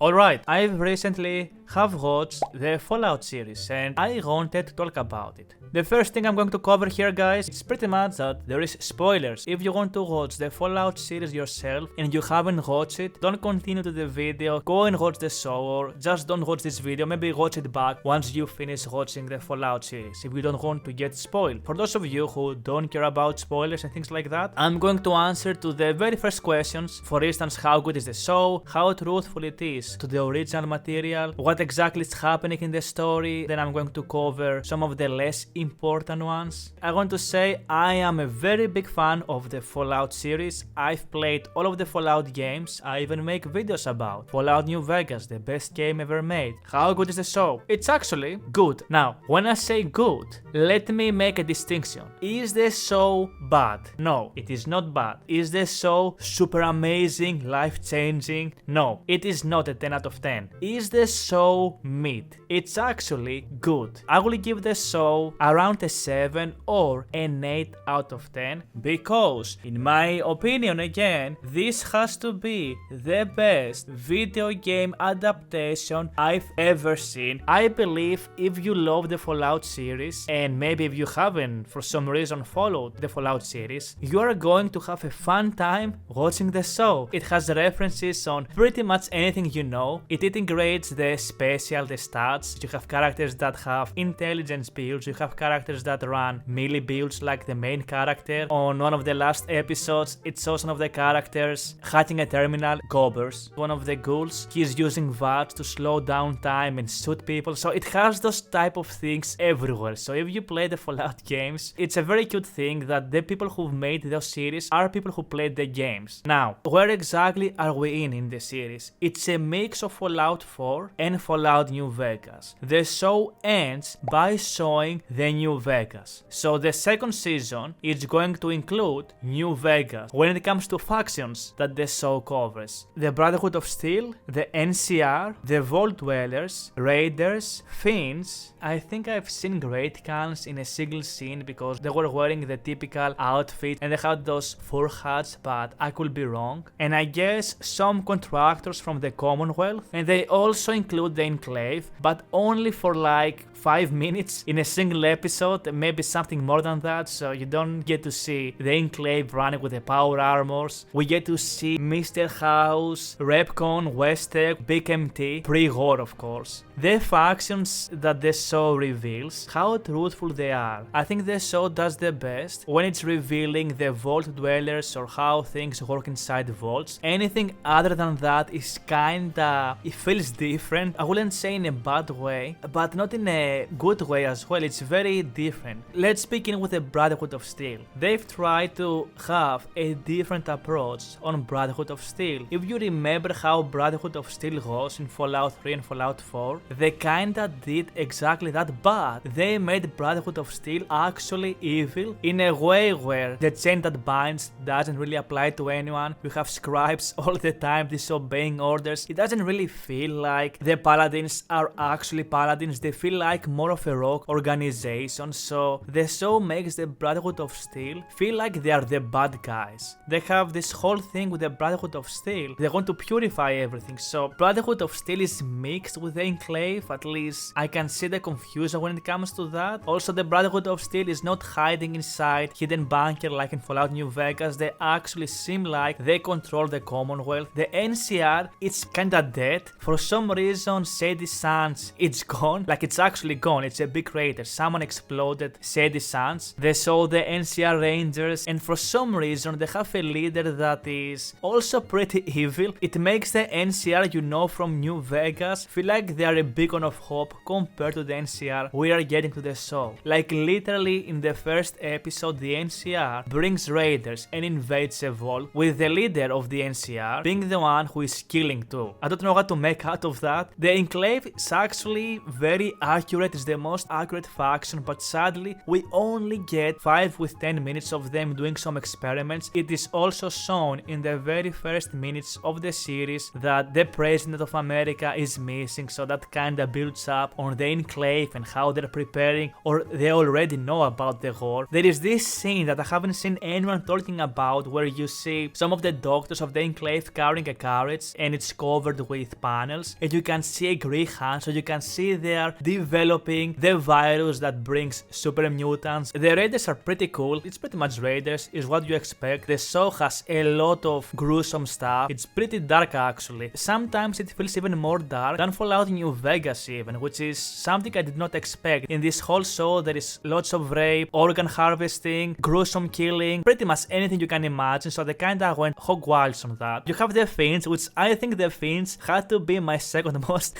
Alright, I've recently have watched the Fallout series and I wanted to talk about it. The first thing I'm going to cover here, guys, is pretty much that there is spoilers. If you want to watch the Fallout series yourself and you haven't watched it, don't continue to the video, go and watch the show, or just don't watch this video, maybe watch it back once you finish watching the Fallout series, if you don't want to get spoiled. For those of you who don't care about spoilers and things like that, I'm going to answer to the very first questions. For instance, how good is the show, how truthful it is to the original material, what exactly is happening in the story. Then I'm going to cover some of the less important ones. I want to say I am a very big fan of the Fallout series. I've played all of the Fallout games. I even make videos about Fallout New Vegas, the best game ever made. How good is the show? It's actually good. Now, when I say good, let me make a distinction. Is the show bad? No, it is not bad. Is the show super amazing, life-changing? No, it is not a 10 out of 10. Is the show mid? It's actually good. I will give the show around a 7 or an 8 out of 10 because, in my opinion again, this has to be the best video game adaptation I've ever seen. I believe if you love the Fallout series, and maybe if you haven't for some reason followed the Fallout series, you are going to have a fun time watching the show. It has references on pretty much anything you know. It integrates the special, the stats. You have characters that have intelligence builds, you have characters that run melee builds like the main character. On one of the last episodes, it shows one of the characters hacking a terminal, Gobbers, one of the ghouls. He's using VATS to slow down time and shoot people, so it has those type of things everywhere. So if you play the Fallout games, it's a very cute thing that the people who've made those series are people who played the games. Now, where exactly are we in the series? It's a mix of Fallout 4 and Fallout New Vegas. The show ends by showing the New Vegas. So the second season is going to include New Vegas when it comes to factions that the show covers. The Brotherhood of Steel, the NCR, the Vault Dwellers, Raiders, Fiends. I think I've seen Great Khans in a single scene because they were wearing the typical outfit and they had those fur hats, but I could be wrong. And I guess some contractors from the Commonwealth, and they also include the Enclave, but only for like 5 minutes in a single episode, maybe something more than that, so you don't get to see the Enclave running with the power armors. We get to see Mr. House, Repcon, Westec, Big MT, pre-war of course. The factions that the show reveals, how truthful they are. I think the show does the best when it's revealing the Vault Dwellers or how things work inside vaults. Anything other than that is kinda, it feels different. I wouldn't say in a bad way, but not in a good way as well. It's very different. Let's begin with the Brotherhood of Steel. They've tried to have a different approach on Brotherhood of Steel. If you remember how Brotherhood of Steel was in Fallout 3 and Fallout 4, they kinda did exactly that, but they made Brotherhood of Steel actually evil in a way where the chain that binds doesn't really apply to anyone. You have scribes all the time disobeying orders. It doesn't really feel like the paladins are actually paladins. They feel like more of a rogue organization, so the show makes the Brotherhood of Steel feel like they are the bad guys. They have this whole thing with the Brotherhood of Steel. They want to purify everything, so Brotherhood of Steel is mixed with the Enclave. At least I can see the confusion when it comes to that. Also, the Brotherhood of Steel is not hiding inside hidden bunker like in Fallout New Vegas. They actually seem like they control the Commonwealth. The NCR, it's kinda dead. For some reason, Sadie Sands, it's gone. Like, it's actually gone. It's a big crater. Someone exploded Sadie Sands. They saw the NCR Rangers, and for some reason, they have a leader that is also pretty evil. It makes the NCR you know from New Vegas feel like they are a beacon of hope compared to the NCR we are getting to the show. Like, literally in the first episode, the NCR brings raiders and invades a vault, with the leader of the NCR being the one who is killing too. I don't know what to make out of that. The Enclave is actually very accurate. It's the most accurate faction, but sadly we only get 5 with 10 minutes of them doing some experiments. It is also shown in the very first minutes of the series that the President of America is missing, so that kinda builds up on the Enclave and how they're preparing, or they already know about the war. There is this scene that I haven't seen anyone talking about where you see some of the doctors of the Enclave carrying a carriage and it's covered covered with panels, and you can see a grey hand, so you can see they are developing the virus that brings super mutants. The raiders are pretty cool. It's pretty much raiders, is what you expect. The show has a lot of gruesome stuff. It's pretty dark actually. Sometimes it feels even more dark than Fallout New Vegas even, which is something I did not expect. In this whole show there is lots of rape, organ harvesting, gruesome killing, pretty much anything you can imagine, so they kinda went hog wild on that. You have the Fiends, which I think the Fiends had to be my second most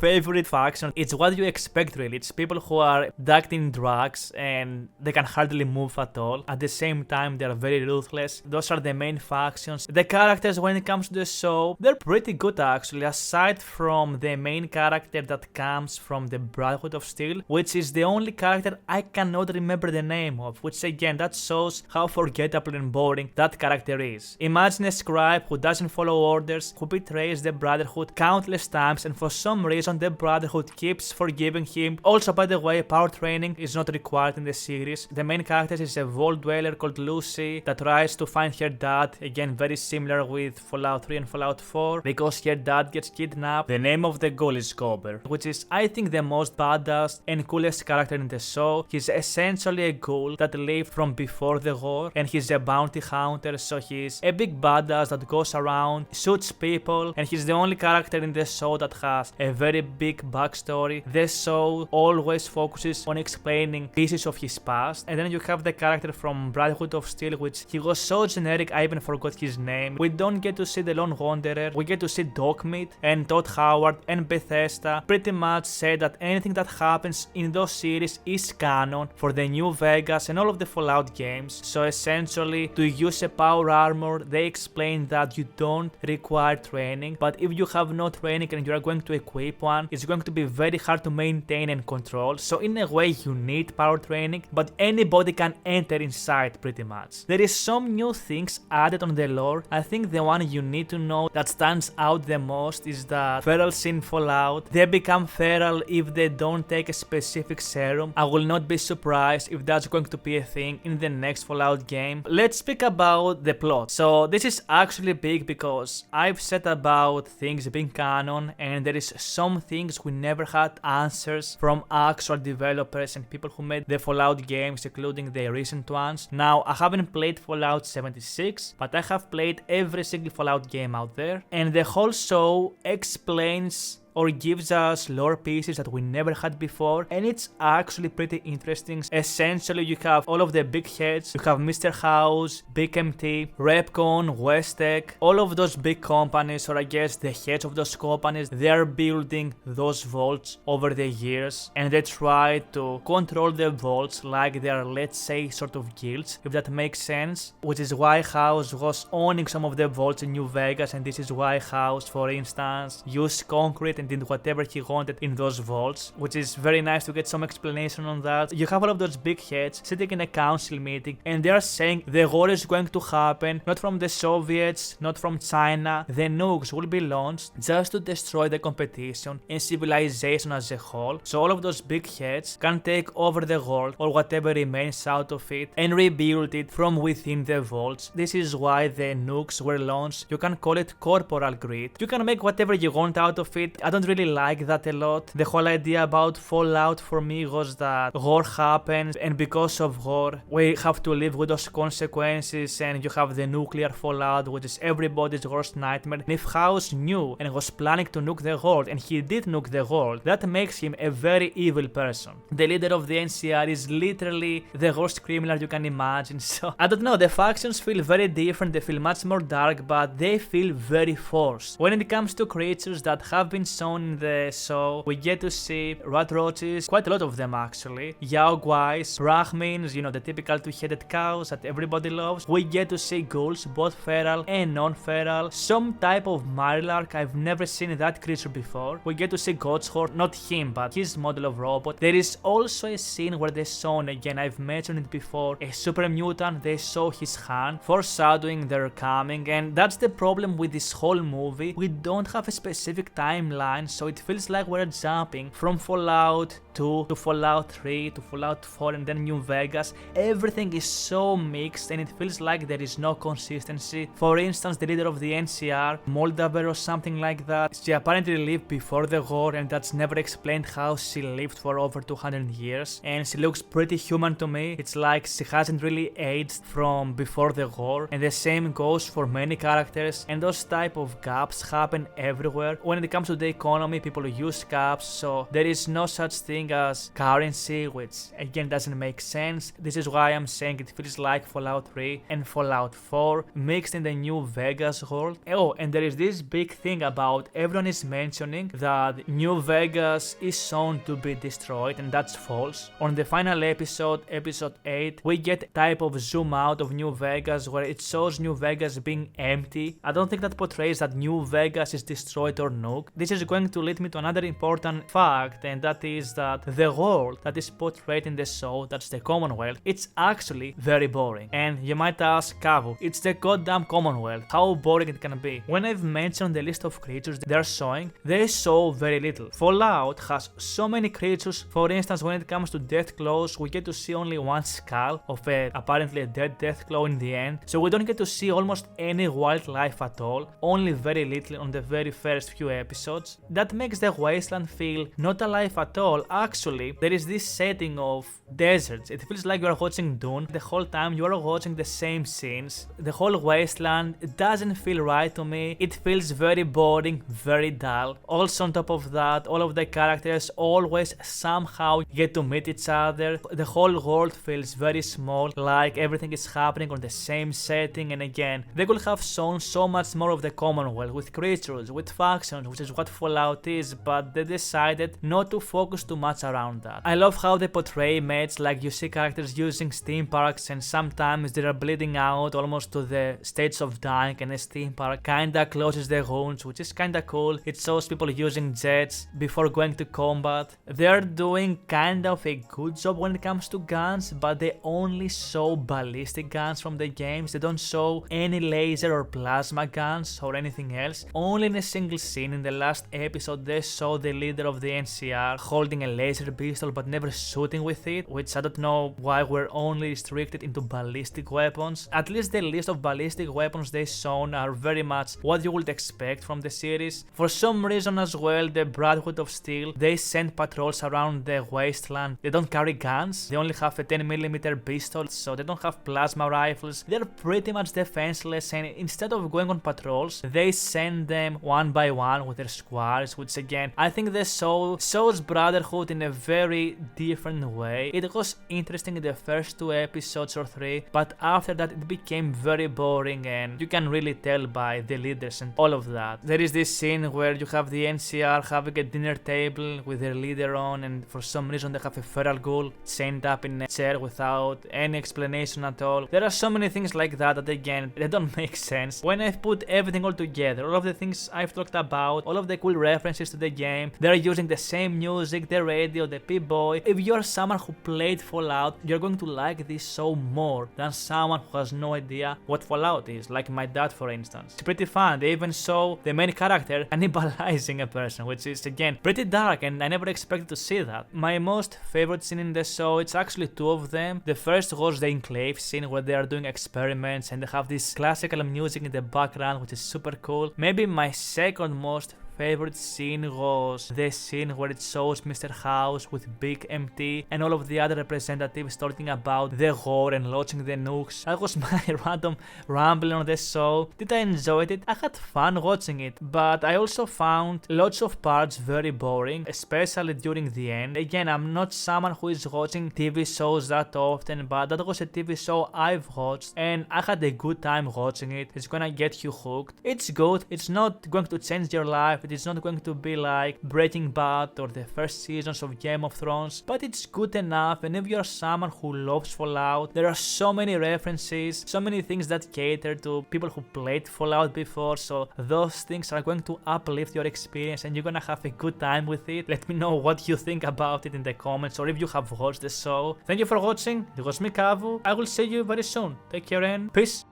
favorite faction. It's what you expect really. It's people who are ducked in drugs and they can hardly move at all. At the same time they are very ruthless. Those are the main factions. The characters when it comes to the show, they're pretty good actually, aside from the main character that comes from the Brotherhood of Steel, which is the only character I cannot remember the name of, which again that shows how forgettable and boring that character is. Imagine a scribe who doesn't follow orders, who betrays the Brotherhood countless times, and for some reason the Brotherhood keeps forgiving him. Also, by the way, power training is not required in the series. The main character is a vault dweller called Lucy that tries to find her dad, again very similar with Fallout 3 and Fallout 4, because her dad gets kidnapped. The name of the ghoul is Gober, which is I think the most badass and coolest character in the show. He's essentially a ghoul that lived from before the war, and he's a bounty hunter, so he's a big badass that goes around, shoots people, and he's the only character in the show that has a very big backstory. The show always focuses on explaining pieces of his past, and then you have the character from Brotherhood of Steel, which he was so generic I even forgot his name. We don't get to see the Lone Wanderer, we get to see Dogmeat, and Todd Howard and Bethesda pretty much say that anything that happens in those series is canon for the New Vegas and all of the Fallout games. So essentially, to use a power armor, they explain that you don't require training, but if you have no training and you are going to equip one, it's going to be very hard to maintain and control. So in a way you need power training, but anybody can enter inside pretty much. There is some new things added on the lore. I think the one you need to know that stands out the most is that ferals in Fallout, they become feral if they don't take a specific serum. I will not be surprised if that's going to be a thing in the next Fallout game. Let's speak about the plot. So this is actually big because I've said about things being canon, and there is some things we never had answers from actual developers and people who made the Fallout games, including the recent ones. Now, I haven't played Fallout 76, but I have played every single Fallout game out there, and the whole show explains or gives us lore pieces that we never had before, and it's actually pretty interesting. Essentially, you have all of the big heads, you have Mr. House, Big MT, Repcon, Westech, all of those big companies, or I guess the heads of those companies, they are building those vaults over the years, and they try to control the vaults like they are, let's say, sort of guilds, if that makes sense, which is why House was owning some of the vaults in New Vegas, and this is why House, for instance, used concrete and did whatever he wanted in those vaults, which is very nice to get some explanation on that. You have all of those big heads sitting in a council meeting, and they are saying the war is going to happen not from the Soviets, not from China. The nukes will be launched just to destroy the competition and civilization as a whole, so all of those big heads can take over the world or whatever remains out of it and rebuild it from within the vaults. This is why the nukes were launched. You can call it corporal greed. You can make whatever you want out of it. I don't really like that a lot. The whole idea about Fallout for me was that war happens, and because of war we have to live with those consequences, and you have the nuclear fallout, which is everybody's worst nightmare. And if House knew and was planning to nuke the world, and he did nuke the world, that makes him a very evil person. The leader of the NCR is literally the worst criminal you can imagine, so I don't know, the factions feel very different, they feel much more dark, but they feel very forced. When it comes to creatures that have been shown in the show, we get to see rat roaches, quite a lot of them actually, Yaoguais, Brahmins, you know, the typical two-headed cows that everybody loves. We get to see ghouls, both feral and non-feral, some type of Marilark. I've never seen that creature before. We get to see Goatshorn, not him, but his model of robot. There is also a scene where they show, again, I've mentioned it before, a super mutant. They show his hand, foreshadowing their coming, and that's the problem with this whole movie. We don't have a specific timeline line, so it feels like we're jumping from Fallout 2 to Fallout 3 to Fallout 4 and then New Vegas. Everything is so mixed and it feels like there is no consistency. For instance, the leader of the NCR, Moldaver or something like that, she apparently lived before the war and that's never explained how she lived for over 200 years, and she looks pretty human to me. It's like she hasn't really aged from before the war, and the same goes for many characters, and those type of gaps happen everywhere. When it comes to the economy, people use gaps, so there is no such thing as currency, which again doesn't make sense. This is why I'm saying it feels like Fallout 3 and Fallout 4 mixed in the New Vegas world. Oh, and there is this big thing about everyone is mentioning that New Vegas is shown to be destroyed, and that's false. On the final episode, episode 8, we get a type of zoom out of New Vegas where it shows New Vegas being empty. I don't think that portrays that New Vegas is destroyed or nuked. This is going to lead me to another important fact, and that is that the world that is portrayed in the show, that's the Commonwealth, it's actually very boring. And you might ask, Kavou, it's the goddamn Commonwealth, how boring it can be? When I've mentioned the list of creatures they're showing, they show very little. Fallout has so many creatures. For instance, when it comes to Deathclaws, we get to see only one skull of apparently a dead Deathclaw in the end, so we don't get to see almost any wildlife at all, only very little on the very first few episodes. That makes the wasteland feel not alive at all. Actually, there is this setting of deserts. It feels like you are watching Dune. The whole time you are watching the same scenes. The whole wasteland doesn't feel right to me. It feels very boring, very dull. Also on top of that, all of the characters always somehow get to meet each other. The whole world feels very small, like everything is happening on the same setting, and again, they could have shown so much more of the Commonwealth with creatures, with factions, which is what Fallout is, but they decided not to focus too much around that. I love how they portray mates, like you see characters using steam parks and sometimes they are bleeding out almost to the stage of dying, and a steam park kinda closes their wounds, which is kinda cool. It shows people using jets before going to combat. They're doing kind of a good job when it comes to guns, but they only show ballistic guns from the games. They don't show any laser or plasma guns or anything else. Only in a single scene in the last episode they show the leader of the NCR holding a laser pistol but never shooting with it, which I don't know why we're only restricted into ballistic weapons. At least the list of ballistic weapons they shown are very much what you would expect from the series. For some reason as well, the Brotherhood of Steel, they send patrols around the wasteland. They don't carry guns, they only have a 10mm pistol, so they don't have plasma rifles. They're pretty much defenseless, and instead of going on patrols, they send them one by one with their squads, which again, I think the show shows Brotherhood in a very different way. It was interesting in the first 2 episodes or 3, but after that it became very boring, and you can really tell by the leaders and all of that. There is this scene where you have the NCR having a dinner table with their leader on, and for some reason they have a feral ghoul chained up in a chair without any explanation at all. There are so many things like that that again, they don't make sense. When I've put everything all together, all of the things I've talked about, all of the cool references to the game, they're using the same music, the radio, the P-Boy. If you're someone who played Fallout, you're going to like this show more than someone who has no idea what Fallout is, like my dad for instance. It's pretty fun. They even show the main character cannibalizing a person, which is again pretty dark, and I never expected to see that. My most favorite scene in the show, it's actually 2 of them. The first was the Enclave scene where they are doing experiments and they have this classical music in the background, which is super cool. Maybe my second most favorite scene was the scene where it shows Mr. House with Big MT and all of the other representatives talking about the war and launching the nukes. That was my random rambling on the show. Did I enjoy it? I had fun watching it, but I also found lots of parts very boring, especially during the end. Again, I'm not someone who is watching TV shows that often, but that was a TV show I've watched and I had a good time watching it. It's gonna get you hooked. It's good. It's not going to change your life. It is not going to be like Breaking Bad or the first seasons of Game of Thrones, but it's good enough. And if you're someone who loves Fallout, there are so many references, so many things that cater to people who played Fallout before, so those things are going to uplift your experience and you're gonna have a good time with it. Let me know what you think about it in the comments, or if you have watched the show. Thank you for watching. It was me, Kavou. I will see you very soon. Take care and peace.